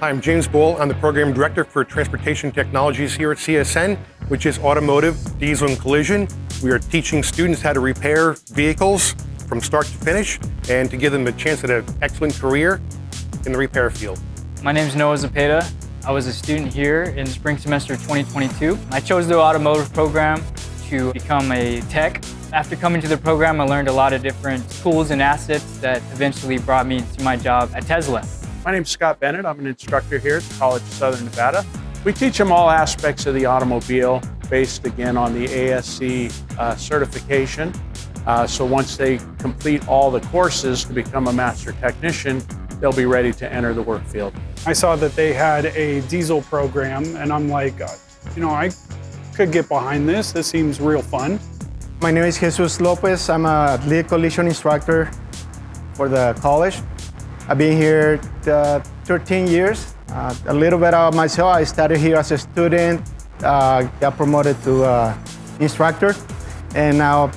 Hi, I'm James Bull. I'm the Program Director for Transportation Technologies here at CSN, which is Automotive, Diesel, and Collision. We are teaching students how to repair vehicles from start to finish and to give them a chance at an excellent career in the repair field. My name is Noah Zepeda. I was a student here in spring semester 2022. I chose the automotive program to become a tech. After coming to the program, I learned a lot of different tools and assets that eventually brought me to my job at Tesla. My name's Scott Bennett. I'm an instructor here at the College of Southern Nevada. We teach them all aspects of the automobile based again on the ASC certification. So once they complete all the courses to become a master technician, they'll be ready to enter the work field. I saw that they had a diesel program and I'm like, I could get behind this. This seems real fun. My name is Jesus Lopez. I'm a lead collision instructor for the college. I've been here 13 years. A little bit about myself, I started here as a student, got promoted to instructor, and now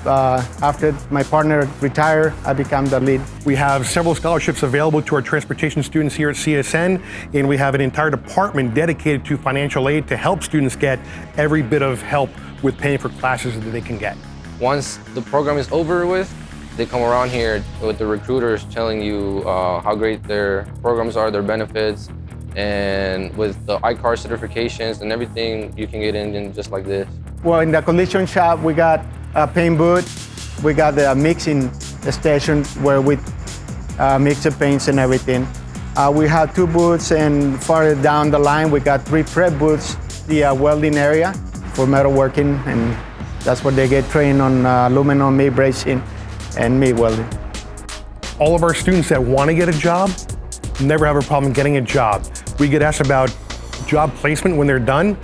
after my partner retired, I became the lead. We have several scholarships available to our transportation students here at CSN, and we have an entire department dedicated to financial aid to help students get every bit of help with paying for classes that they can get. Once the program is over with, they come around here with the recruiters telling you how great their programs are, their benefits, and with the iCar certifications and everything, you can get in just like this. Well, in the collision shop, we got a paint booth, we got the mixing station where we mix the paints and everything. We have 2 booths, and farther down the line, we got 3 prep booths, the welding area for metalworking, and that's where they get trained on aluminum MIG bracing and MIG welding. All of our students that want to get a job never have a problem getting a job. We get asked about job placement when they're done.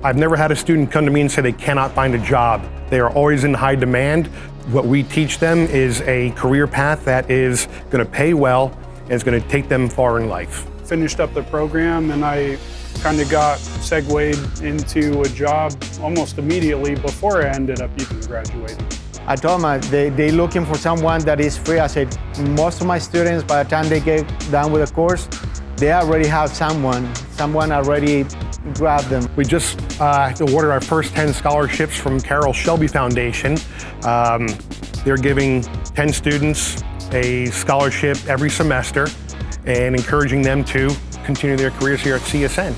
I've never had a student come to me and say they cannot find a job. They are always in high demand. What we teach them is a career path that is going to pay well and is going to take them far in life. Finished up the program and I kind of got segued into a job almost immediately before I ended up even graduating. I told them they're looking for someone that is free. I said, most of my students, by the time they get done with the course, they already have someone already grabbed them. We just awarded our first 10 scholarships from Carroll Shelby Foundation. They're giving 10 students a scholarship every semester and encouraging them to continue their careers here at CSN.